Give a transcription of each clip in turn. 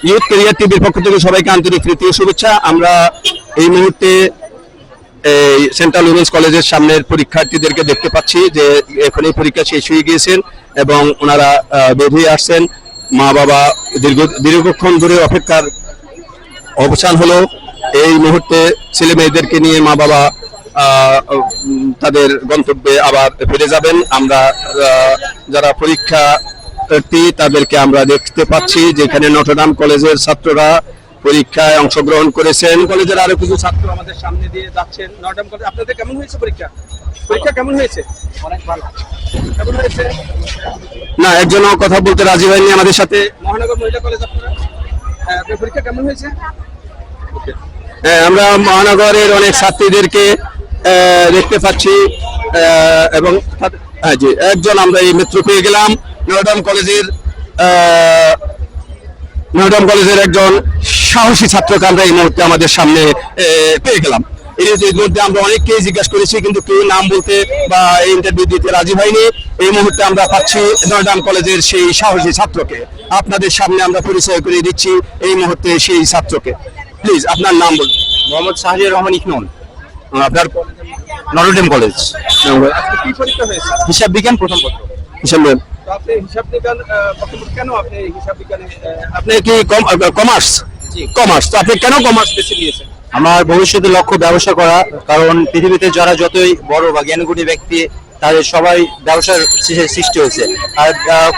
Youth career টিভির পক্ষ থেকে সবাইকে আন্তরিক প্রীতি ও শুভেচ্ছা। আমরা এই মুহূর্তে এই সেন্ট্রাল উইমেন্স কলেজের সামনের পরীক্ষার্থীদেরকে দেখতে পাচ্ছি যে এখনই পরীক্ষা শেষ হয়ে গিয়েছেন এবং ওনারা বেরিয়ে আসছেন। মা বাবা দীর্ঘক্ষণ ধরে অপেক্ষার অবসান হলো। এই মুহূর্তে ছেলে মেয়েদেরকে নিয়ে মা বাবা তাদের গন্তব্যে আবার ফিরে যাবেন। আমরা যারা পরীক্ষার্থী তাদেরকে আমরা দেখতে পাচ্ছি যেখানে নটরডেম কলেজের ছাত্ররা পরীক্ষায় অংশগ্রহণ করেছেন। কলেজের আরো কিছু ছাত্র আমাদের সামনে দিয়ে যাচ্ছেন। নটরডেম কলেজ, আপনাদের কেমন হয়েছে পরীক্ষা? পরীক্ষা কেমন হয়েছে? অনেক ভালো। কেমন হয়েছে? না, একজনও কথা বলতে রাজি হয়নি আমাদের সাথে। মহানগর মহিলা কলেজ, আপনারা পরীক্ষা কেমন হয়েছে? আমরা মহানগরের অনেক ছাত্রীদেরকে দেখতে পাচ্ছি এবং জি একজন আমরা এই মিত্র পেয়ে গেলাম। নটরডেম কলেজের একজন সাহসী ছাত্রকে আমরা এই মুহূর্তে আমাদের সামনে পেয়ে গেলাম। এর মধ্যে আমরা অনেককেই জিজ্ঞাসা করেছি কিন্তু কেউ নাম বলতে বা ইন্টারভিউ দিতে রাজি হয়নি। এই মুহূর্তে আমরা পাচ্ছি নটরডেম কলেজের সেই সাহসী ছাত্রকে। আপনাদের সামনে আমরা পরিচয় করে দিচ্ছি এই মুহূর্তে সেই ছাত্রকে। প্লিজ আপনার নাম বলুন। মোহাম্মদ শাহরিয়ার রহমান ইকনন, আপনার নটরডেম কলেজ। আজকে কি পরীক্ষা হয়েছে? হিসাব বিজ্ঞান প্রথম পত্র। হিসাব বিজ্ঞান। আপনি হিসাব বিজ্ঞান কেন আপনি হিসাব বিজ্ঞানে আপনি কি কমার্স? জি, কমার্স। তো আপনি কেন কমার্স বেছে নিয়েছেন? আমার ভবিষ্যতে লক্ষ্য ব্যবসা করা, কারণ পৃথিবীতে যারা যতই বড় বা জ্ঞানগুণী ব্যক্তি তাদের সবাই ব্যবসার সৃষ্টি হয়েছে। আর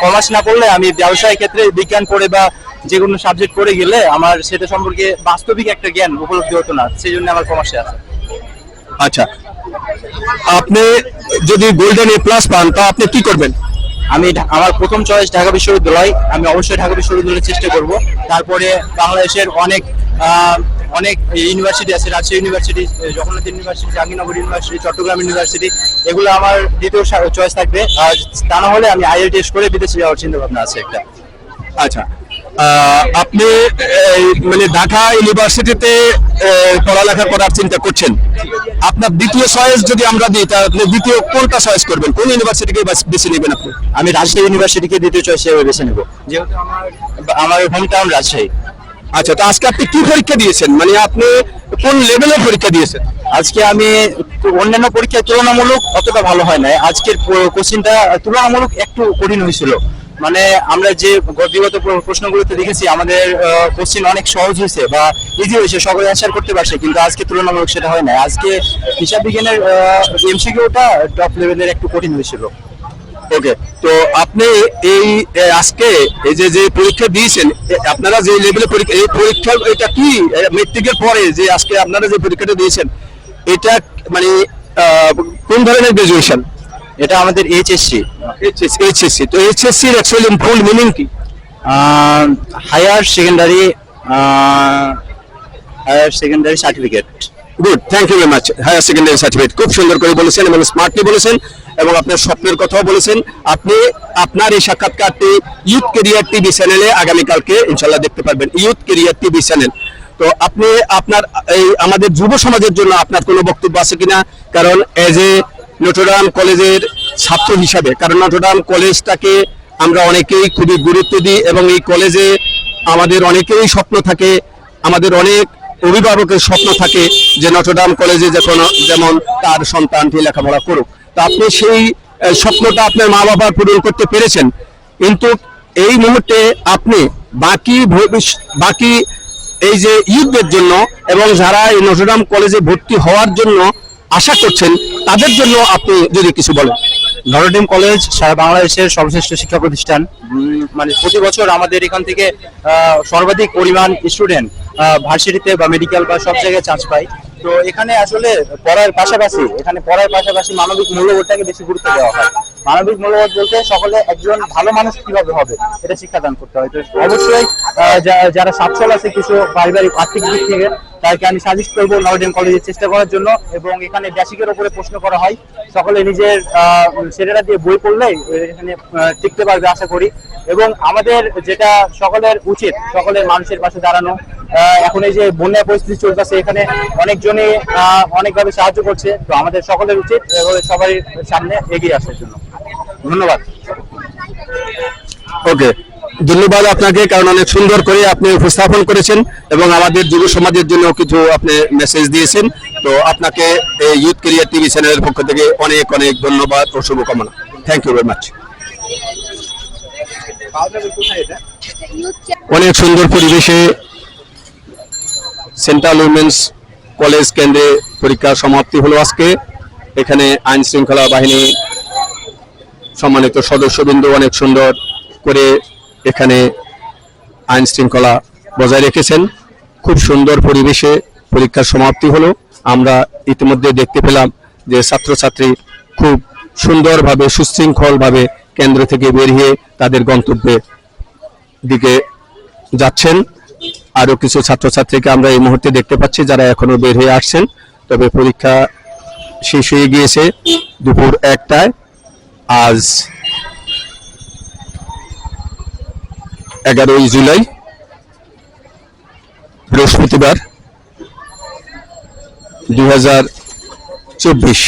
কমার্স না করলে আমি ব্যবসায় ক্ষেত্রে বিজ্ঞান পড়ে বা যে কোনো সাবজেক্ট পড়ে গেলে আমার সেটা সম্পর্কে বাস্তবিক একটা জ্ঞান উপলব্ধি হতো না, সেই জন্য আমার কমার্সে আছে। আচ্ছা, আপনি যদি গোল্ডেন এ প্লাস পান তা আপনি কি করবেন? আমি আমার প্রথম চয়েস ঢাকা বিশ্ববিদ্যালয়। আমি অবশ্যই ঢাকা বিশ্ববিদ্যালয়ের চেষ্টা করব। তারপরে বাংলাদেশের অনেক ইউনিভার্সিটি আছে, Rajshahi university, Jagannath university, Jahangirnagar university, Chittagong university, এগুলো আমার দ্বিতীয় চয়েস থাকবে। আর তা না হলে আমি IELTS করে বিদেশে যাওয়ার চিন্তা ভাবনা আছে একটা। আচ্ছা, আপনি মানে ঢাকা ইউনিভার্সিটিতে পড়ালেখা করার চিন্তা করছেন। আপনার দ্বিতীয় চয়েস যদি আমরা দিই তাহলে আপনি দ্বিতীয় কোনটা চয়েস করবেন? কোন ইউনিভার্সিটিকে বেছে নেবেন আপনি? আমি রাজশাহী ইউনিভার্সিটিকে দ্বিতীয় চয়েস হিসেবে বেছে নেব, যেহেতু আমার হোম টাউন রাজশাহী। আচ্ছা, তো আজকে আপনি কি পরীক্ষা দিয়েছেন? মানে আপনি কোন লেভেলের পরীক্ষা দিয়েছেন? আজকে আমি অন্যান্য পরীক্ষায় তুলনামূলক অতটা ভালো হয় না। আজকের কোশ্চেনটা তুলনামূলক একটু কঠিন হয়েছিল। মানে আমরা যে বিগত প্রশ্নগুলোতে দেখেছি আমাদের কোশ্চেন অনেক সহজ হয়েছে বা ইজি হয়েছে, সকলে অ্যান্সার করতে পারছে, কিন্তু আজকে তুলনামূলক সেটা হয় না। আজকে হিসাব বিজ্ঞানের MCQটা টপ লেভেলের একটু কঠিন হয়েছিল। ওকে, তো আপনি এই আজকে এই যে পরীক্ষা দিয়েছেন, আপনারা যে লেভেলে পরীক্ষা, এই পরীক্ষা এটা কি মেট্রিকের পরে যে আজকে আপনারা যে পরীক্ষাটা দিয়েছেন এটা মানে কোন ধরনের গ্রাজুয়েশন? এটা আমাদের HSC। তো HSC এর অ্যাকচুয়ালি ফুল মিনিং কি? Higher secondary certificate. Good, thank you very much. Higher secondary certificate খুব সুন্দর করে বলেছেন এবং স্মার্টলি বলেছেন এবং আপনার স্বপ্নের কথাও বলেছেন। আপনি আপনার এই সাক্ষাৎকারটি ইউথ ক্যারিয়ার টিভি চ্যানেলে আগামীকালকে ইনশাল্লাহ দেখতে পারবেন। Youth career TV channel. তো আপনি আপনার এই আমাদের যুব সমাজের জন্য আপনার কোনো বক্তব্য আছে কিনা? কারণ এজ এ নটরডেম কলেজের ছাত্র হিসাবে, কারণ নটরডেম কলেজটাকে আমরা অনেকেই খুবই গুরুত্ব দিই এবং এই কলেজে আমাদের অনেকেই স্বপ্ন থাকে, আমাদের অনেক অভিভাবকের স্বপ্ন থাকে যে নটরডেম কলেজে যেমন তার সন্তানটি লেখাপড়া করুক। তা আপনি সেই স্বপ্নটা আপনার মা বাবার পূরণ করতে পেরেছেন, কিন্তু এই মুহূর্তে আপনি বাকি এই যে ইউথদের জন্য এবং যারা এই নটরডেম কলেজে ভর্তি হওয়ার জন্য আশা করছেন তাদের জন্য আপনি যদি কিছু বলেন। নটরডেম কলেজ সারা বাংলাদেশের সর্বশ্রেষ্ঠ শিক্ষা প্রতিষ্ঠান। মানে প্রতি বছর আমাদের এখান থেকে সর্বাধিক পরিমাণ স্টুডেন্ট ভার্সিটিতে বা মেডিকেল বা সব জায়গায় চান্স পায়। তো এখানে আসলে পড়ার পাশাপাশি মানবিক মূল্যবোধটাকে বেশি গুরুত্ব দেওয়া হয়। মানবিক মূল্যবোধ বলতে সকলে একজন ভালো মানুষ কিভাবে হবে এটা শিক্ষাদান করতে হয়। তো অবশ্যই যারা সচ্ছল আছে কিছু পারিবারিক আর্থিক দিক থেকে, তাকে আমি সাজেস্ট করবো নটরডেম কলেজে চেষ্টা করার জন্য। এবং এখানে বেসিকের উপরে প্রশ্ন করা হয়, সকলে নিজের ছেলেরা দিয়ে বই পড়লে এখানে টিকতে পারবে আশা করি। এবং আমাদের যেটা সকলের উচিত, সকলের মানুষের পাশে দাঁড়ানো। এখন এই যে বন্যা পরিস্থিতি চলতেছে, এখানে অনেকজনই অনেকভাবে সাহায্য করছে। তো আমাদের সকলের উচিত সবাই সামনে এগিয়ে আসার জন্য। ধন্যবাদ। ওকে, ধন্যবাদ আপনাকে, কারণ অনেক সুন্দর করে আপনি উপস্থাপন করেছেন এবং আমাদের যুব সমাজের জন্য কিছু আপনি মেসেজ দিয়েছেন। তো আপনাকে এই ইউথ ক্যারিয়ার টিভি চ্যানেলের পক্ষ থেকে অনেক অনেক ধন্যবাদ ও শুভকামনা। Thank you very much. অনেক সুন্দর পরিবেশে সেন্ট্রাল উইমেন্স কলেজ কেন্দ্রে পরীক্ষা সমাপ্তি হলো আজকে। এখানে আইন শৃঙ্খলা বাহিনী সম্মানিত সদস্যবৃন্দ অনেক সুন্দর করে এখানে আইন শৃঙ্খলা বজায় রেখেছেন। খুব সুন্দর পরিবেশে পরীক্ষার সমাপ্তি হলো। আমরা ইতিমধ্যে দেখতে পেলাম যে ছাত্রছাত্রী খুব সুন্দরভাবে সুশৃঙ্খলভাবে কেন্দ্র থেকে বের হয়ে তাদের গন্তব্যের দিকে যাচ্ছেন। আরো কিছু ছাত্রছাত্রীকে আমরা এই মুহূর্তে দেখতে পাচ্ছি যারা এখনো বের হয়ে আসছেন। তবে পরীক্ষা শেষ হয়ে গিয়েছে দুপুর 1টায়। আজ 11ই জুলাই, বৃহস্পতিবার 2024।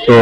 তো